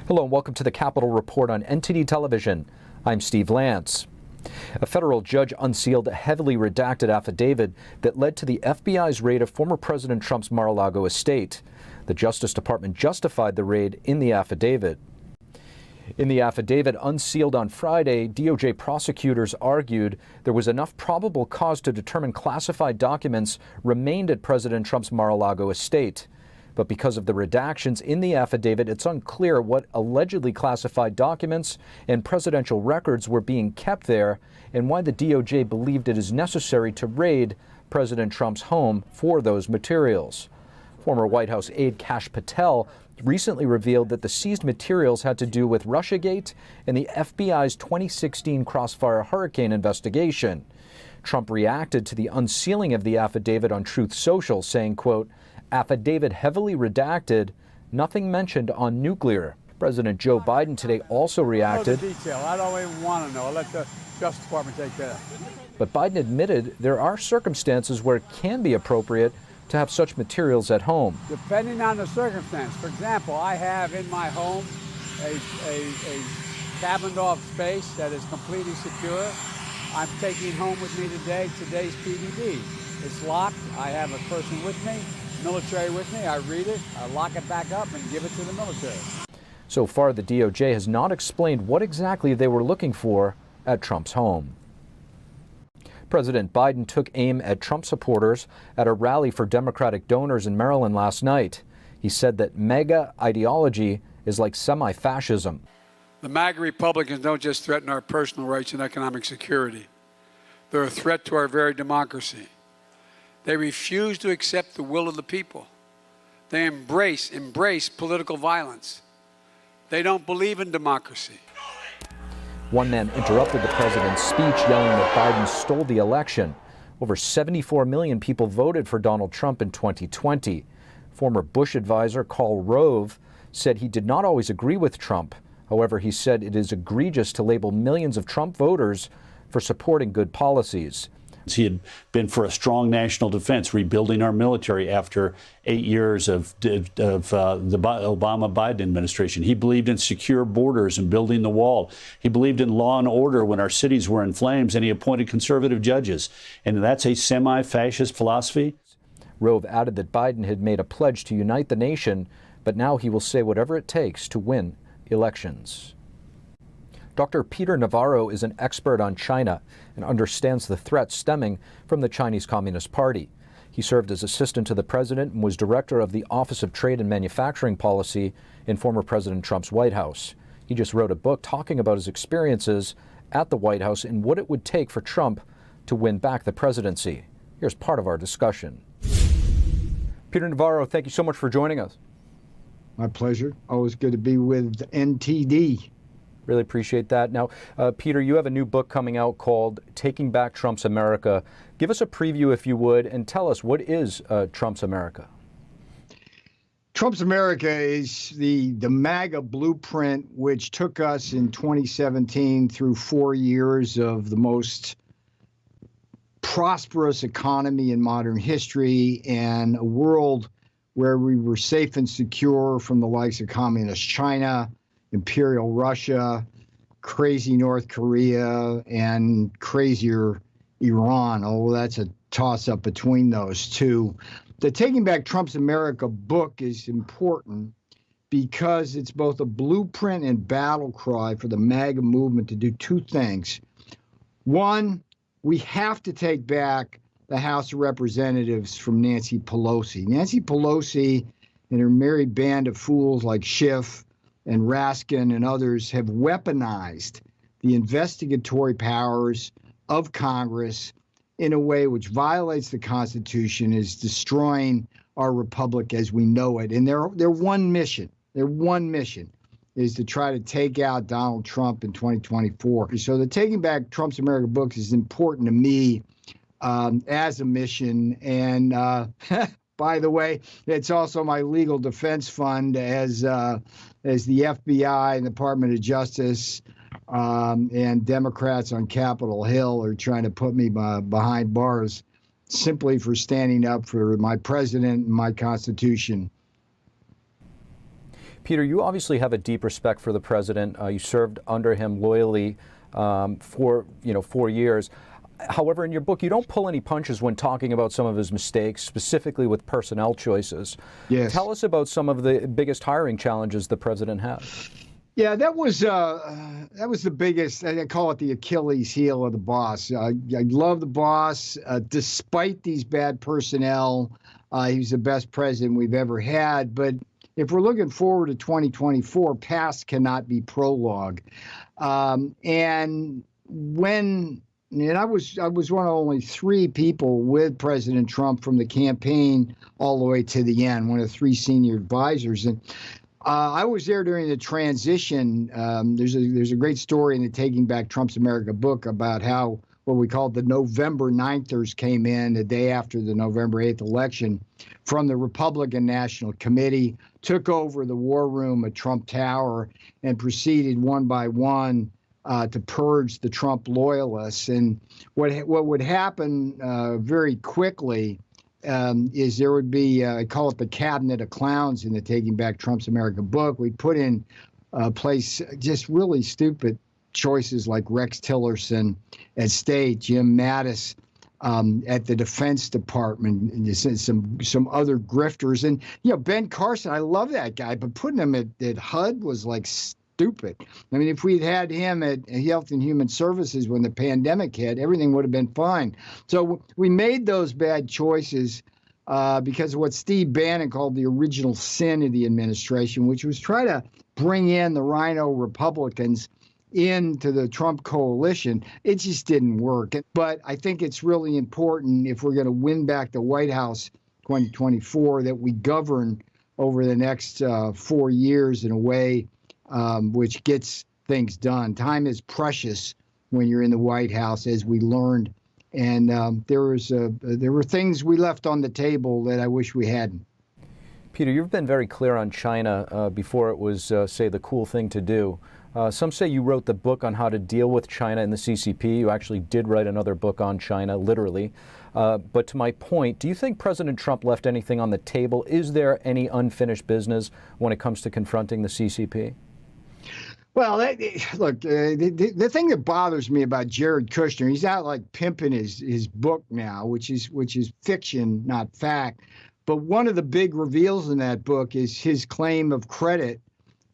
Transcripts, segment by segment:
Hello and welcome to the Capitol Report on NTD Television. I'm Steve Lance. A federal judge unsealed a heavily redacted affidavit that led to the FBI's raid of former President Trump's Mar-a-Lago estate. The Justice Department justified the raid in the affidavit. In the affidavit unsealed on Friday, DOJ prosecutors argued there was enough probable cause to determine classified documents remained at President Trump's Mar-a-Lago estate. But because of the redactions in the affidavit, it's unclear what allegedly classified documents and presidential records were being kept there and why the DOJ believed it is necessary to raid President Trump's home for those materials. Former White House aide Kash Patel recently revealed that the seized materials had to do with Russiagate and the FBI's 2016 Crossfire Hurricane investigation. Trump reacted to the unsealing of the affidavit on Truth Social, saying, quote, "Affidavit heavily redacted, nothing mentioned on nuclear." President Joe Biden today also reacted. I don't even want to know. I'll let the Justice Department take care. But Biden admitted there are circumstances where it can be appropriate to have such materials at home. Depending on the circumstance. For example, I have in my home a cabined off space that is completely secure. I'm taking home with me today today's PDD. It's locked. I have a person with me, military with me. I read it, I lock it back up and give it to the military. So far, the DOJ has not explained what exactly they were looking for at Trump's home. President Biden took aim at Trump supporters at a rally for Democratic donors in Maryland last night. He said that MAGA ideology is like semi-fascism. The MAGA Republicans don't just threaten our personal rights and economic security. They're a threat to our very democracy. They refuse to accept the will of the people. They embrace political violence. They don't believe in democracy. One man interrupted the president's speech, yelling that Biden stole the election. Over 74 million people voted for Donald Trump in 2020. Former Bush advisor Karl Rove said he did not always agree with Trump. However, he said it is egregious to label millions of Trump voters for supporting good policies. He had been for a strong national defense, rebuilding our military after 8 years of the Obama-Biden administration. He believed in secure borders and building the wall. He believed in law and order when our cities were in flames, and he appointed conservative judges. And that's a semi-fascist philosophy. Rove added that Biden had made a pledge to unite the nation, but now he will say whatever it takes to win elections. Dr. Peter Navarro is an expert on China and understands the threats stemming from the Chinese Communist Party. He served as assistant to the president and was director of the Office of Trade and Manufacturing Policy in former President Trump's White House. He just wrote a book talking about his experiences at the White House and what it would take for Trump to win back the presidency. Here's part of our discussion. Peter Navarro, thank you so much for joining us. My pleasure. Always good to be with NTD. Really appreciate that. Now, Peter, you have a new book coming out called Taking Back Trump's America. Give us a preview, if you would, and tell us, what is Trump's America? Trump's America is the MAGA blueprint, which took us in 2017 through 4 years of the most prosperous economy in modern history and a world where we were safe and secure from the likes of communist China, imperial Russia, crazy North Korea, and crazier Iran. Oh, that's a toss-up between those two. The Taking Back Trump's America book is important because it's both a blueprint and battle cry for the MAGA movement to do two things. One, we have to take back the House of Representatives from Nancy Pelosi. Nancy Pelosi and her merry band of fools like Schiff and Raskin and others have weaponized the investigatory powers of Congress in a way which violates the Constitution, is destroying our republic as we know it. And their one mission is to try to take out Donald Trump in 2024. So the Taking Back Trump's America book is important to me as a mission. And by the way, it's also my legal defense fund as the FBI and the Department of Justice and Democrats on Capitol Hill are trying to put me behind bars simply for standing up for my president and my Constitution. Peter, you obviously have a deep respect for the president. You served under him loyally for 4 years. However, in your book, you don't pull any punches when talking about some of his mistakes, specifically with personnel choices. Yes. Tell us about some of the biggest hiring challenges the president had. Yeah, that was the biggest. I call it the Achilles heel of the boss. I love the boss, despite these bad personnel. He was the best president we've ever had. But if we're looking forward to 2024, past cannot be prologue. And I was one of only 3 people with President Trump from the campaign all the way to the end, one of 3 senior advisors. And I was there during the transition. There's a great story in the Taking Back Trump's America book about how what we called the November 9thers came in the day after the November 8th election from the Republican National Committee, took over the war room at Trump Tower, and proceeded one by one to purge the Trump loyalists. And what would happen very quickly is there would be, I call it the cabinet of clowns in the Taking Back Trump's America book. We put in place just really stupid choices like Rex Tillerson at State, Jim Mattis at the Defense Department, and some other grifters. And, Ben Carson, I love that guy, but putting him at HUD was like stupid. I mean, if we'd had him at Health and Human Services when the pandemic hit, everything would have been fine. So we made those bad choices because of what Steve Bannon called the original sin of the administration, which was try to bring in the Rhino Republicans into the Trump coalition. It just didn't work. But I think it's really important, if we're going to win back the White House 2024, that we govern over the next 4 years in a way which gets things done. Time is precious when you're in the White House, as we learned. And there were things we left on the table that I wish we hadn't. Peter, you've been very clear on China before it was, say, the cool thing to do. Some say you wrote the book on how to deal with China in the CCP. You actually did write another book on China, literally. But to my point, do you think President Trump left anything on the table? Is there any unfinished business when it comes to confronting the CCP? Well, look, the thing that bothers me about Jared Kushner, he's out like pimping his book now, which is fiction, not fact. But one of the big reveals in that book is his claim of credit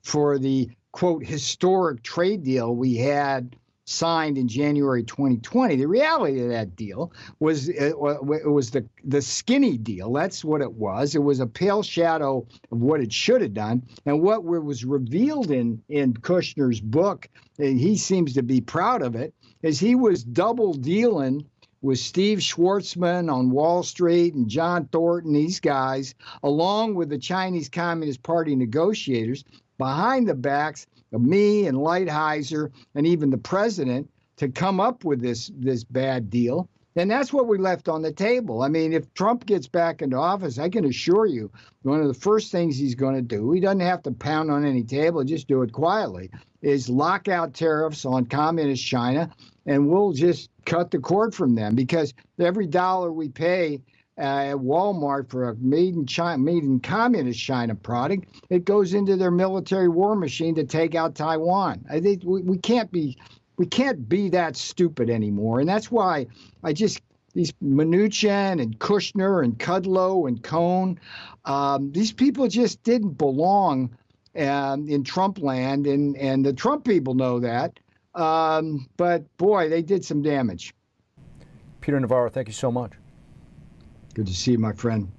for the, quote, historic trade deal we had signed in January 2020. The reality of that deal was it was the skinny deal. That's what it was. It was a pale shadow of what it should have done. And what was revealed in Kushner's book, and he seems to be proud of it, is he was double dealing with Steve Schwarzman on Wall Street and John Thornton, these guys, along with the Chinese Communist Party negotiators, behind the backs of me and Lighthizer and even the president, to come up with this bad deal. And that's what we left on the table. I mean, if Trump gets back into office, I can assure you one of the first things he's going to do, he doesn't have to pound on any table, just do it quietly, is lock out tariffs on communist China, and we'll just cut the cord from them, because every dollar we pay at Walmart for a made in communist China product, it goes into their military war machine to take out Taiwan. I think we can't be that stupid anymore, and that's why these Mnuchin and Kushner and Kudlow and Cohn, these people just didn't belong in Trump land, and the Trump people know that. But boy, they did some damage. Peter Navarro, thank you so much. Good to see you, my friend.